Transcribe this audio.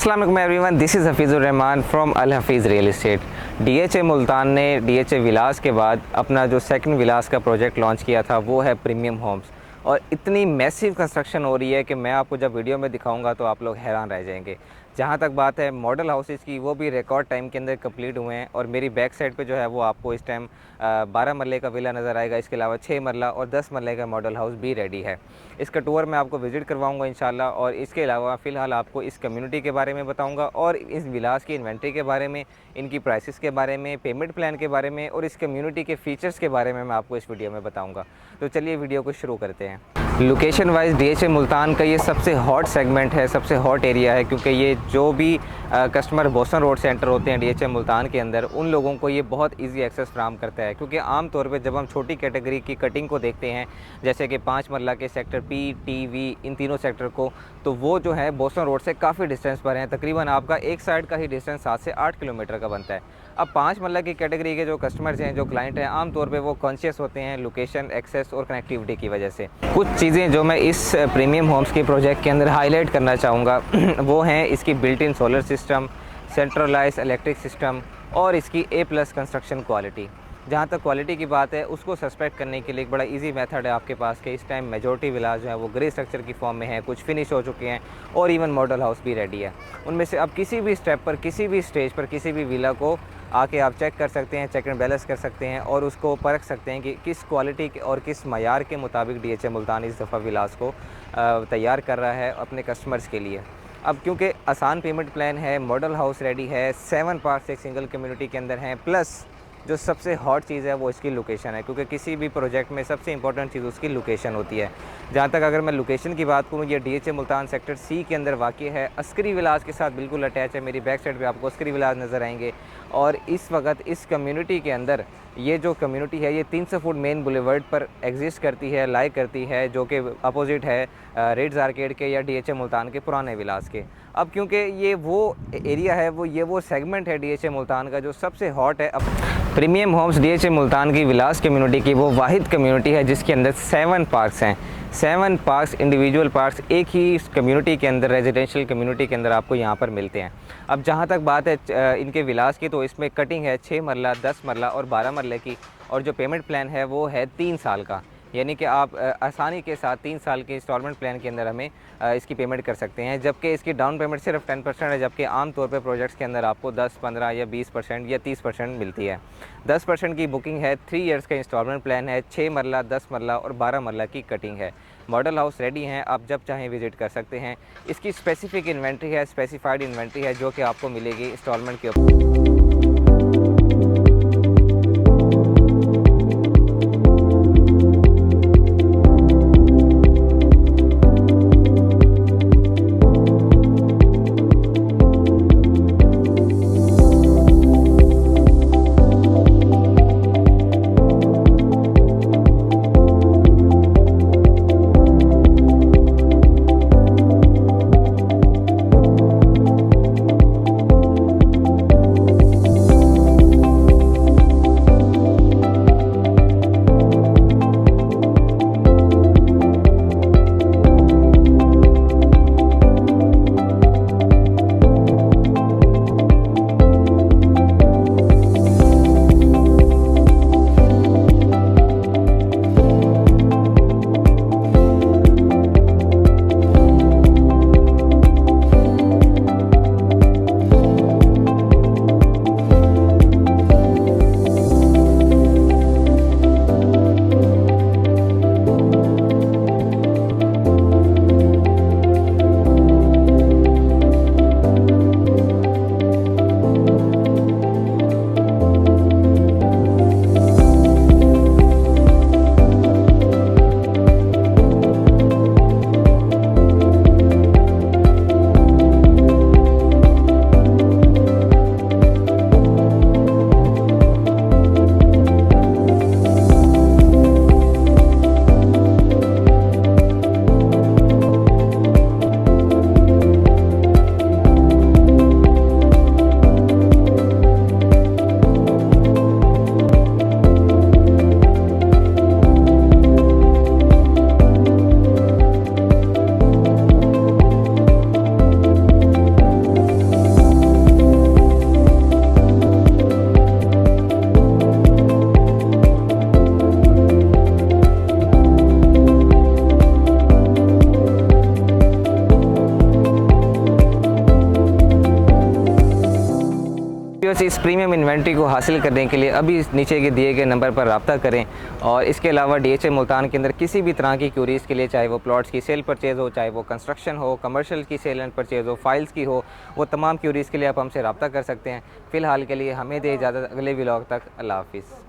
अस्सलाम वालेकुम everyone, this is Hafeezur Rehman from Al Hafeez real estate. DHA Multan ने डीएचए विलास के बाद अपना जो सेकंड विलास का प्रोजेक्ट लॉन्च किया था वो है प्रीमियम होम्स। और इतनी मैसिव कंस्ट्रक्शन हो रही है कि मैं आपको जब वीडियो में दिखाऊंगा तो आप लोग हैरान रह जाएंगे। जहाँ तक बात है मॉडल हाउसेस की, वो भी रिकॉर्ड टाइम के अंदर कंप्लीट हुए हैं। और मेरी बैक साइड पे जो है वो आपको इस टाइम 12 मरले का विला नज़र आएगा। इसके अलावा 6 मरला और 10 मरले का मॉडल हाउस भी रेडी है। इसका टूर मैं आपको विज़िट करवाऊंगा इंशाल्लाह। और इसके अलावा फ़िलहाल आपको इस कम्युनिटी के बारे में बताऊंगा और इस विलास की इन्वेंट्री के बारे में, इनकी प्राइसेस के बारे में, पेमेंट प्लान के बारे में और इस कम्युनिटी के फ़ीचर्स के बारे में मैं आपको इस वीडियो में बताऊँगा। तो चलिए वीडियो को शुरू करते हैं। लोकेशन वाइज डीएचए मुल्तान का ये सबसे हॉट सेगमेंट है, सबसे हॉट एरिया है, क्योंकि ये जो भी कस्टमर बोस्टन रोड से एंटर होते हैं डीएचए मुल्तान के अंदर, उन लोगों को ये बहुत इजी एक्सेस फ्राहम करता है। क्योंकि आम तौर पे जब हम छोटी कैटेगरी की कटिंग को देखते हैं, जैसे कि 5 मरला के सेक्टर पी, टी, वी, इन तीनों सेक्टर को, तो वो जो है बोस्टन रोड से काफ़ी डिस्टेंस पर हैं। तकरीबन आपका एक साइड का ही डिस्टेंस 7 से 8 किलोमीटर का बनता है। अब 5 मरला की कैटेगरी के जो कस्टमर्स हैं, जो क्लाइंट हैं, आम तौर पे वो कॉन्शियस होते हैं लोकेशन, एक्सेस और कनेक्टिविटी की वजह से। कुछ चीज़ें जो मैं इस प्रीमियम होम्स के प्रोजेक्ट के अंदर हाईलाइट करना चाहूँगा वो हैं इसकी built in solar system, centralize electric system और इसकी A+ कंस्ट्रक्शन क्वालिटी। जहाँ तक क्वालिटी की बात है, उसको सस्पेक्ट करने के लिए एक बड़ा इजी मेथड है आपके पास कि इस टाइम मेजॉरिटी विलास जो है वो ग्रे स्ट्रक्चर की फॉर्म में है, कुछ फिनिश हो चुके हैं और इवन मॉडल हाउस भी रेडी है। उनमें से अब किसी भी स्टेप पर, किसी भी स्टेज पर, किसी भी विला को आके आप चेक कर सकते हैं, चेक एंड बैलेंस कर सकते हैं और उसको परख सकते हैं कि किस क्वालिटी के और किस मयार के मुताबिक डीएचए मुल्तान इस दफ़ा विलास को तैयार कर रहा है अपने कस्टमर्स के लिए। अब क्योंकि आसान पेमेंट प्लान है, मॉडल हाउस रेडी है, 7 पार्ट्स एक सिंगल कम्युनिटी के अंदर हैं, प्लस जो सबसे हॉट चीज़ है वो इसकी लोकेशन है। क्योंकि किसी भी प्रोजेक्ट में सबसे इंपॉर्टेंट चीज़ उसकी लोकेशन होती है। जहाँ तक अगर मैं लोकेशन की बात करूँ, ये डीएचए मुल्तान सेक्टर सी के अंदर वाक़ई है, अस्करी विलास के साथ बिल्कुल अटैच है। मेरी बैक साइड पे आपको अस्करी विलास नज़र आएंगे। और इस वक्त इस कम्युनिटी के अंदर ये जो कम्युनिटी है ये 300 फुट मेन बुलेवर्ड पर एग्जिस्ट करती है, लाई करती है, जो कि अपोजिट है रेड्स आर्केड के या डीएचए मुल्तान के पुराने विलास के। अब क्योंकि ये वो एरिया है, वो सेगमेंट है डीएचए मुल्तान का जो सबसे हॉट है। अब प्रीमियम होम्स डीएचए मुल्तान की विलास कम्युनिटी की वो वाहिद कम्युनिटी है जिसके अंदर 7 पार्क्स हैं। 7 पार्क्स, इंडिविजुअल पार्क्स एक ही कम्युनिटी के अंदर, रेजिडेंशियल कम्युनिटी के अंदर आपको यहाँ पर मिलते हैं। अब जहाँ तक बात है इनके विलास की, तो इसमें कटिंग है 6 मरला, 10 मरला और 12 मरले की। और जो पेमेंट प्लान है वो है 3 साल का, यानी कि आप आसानी के साथ 3 साल के इंस्टॉलमेंट प्लान के अंदर हमें इसकी पेमेंट कर सकते हैं। जबकि इसकी डाउन पेमेंट सिर्फ 10% है, जबकि आम तौर पे प्रोजेक्ट्स के अंदर आपको 10, 15 या 20% या 30% मिलती है। 10% की बुकिंग है, 3 इयर्स का इंस्टॉलमेंट प्लान है, 6 मरला, 10 मरला और 12 मरला की कटिंग है। मॉडल हाउस रेडी हैं, आप जब चाहें विज़िट कर सकते हैं। इसकी स्पेसिफिक इन्वेंट्री है, स्पेसिफाइड इन्वेंट्री है, जो कि आपको मिलेगी इंस्टॉलमेंट के ऊपर। इस प्रीमियम इन्वेंट्री को हासिल करने के लिए अभी नीचे के दिए गए नंबर पर रब्ता करें। और इसके अलावा DHA मुल्तान के अंदर किसी भी तरह की क्यूरीज़ के लिए, चाहे वो प्लॉट्स की सेल परचेज़ हो, चाहे वो कंस्ट्रक्शन हो, कमर्शियल की सेल एंड परचेज़ हो, फाइल्स की हो, वो तमाम क्यूरीज़ के लिए आप हमसे रब्ता कर सकते हैं। फ़िलहाल के लिए हमें दे इजाज़त, अगले व्लॉग तक अल्लाह हाफ़िज़।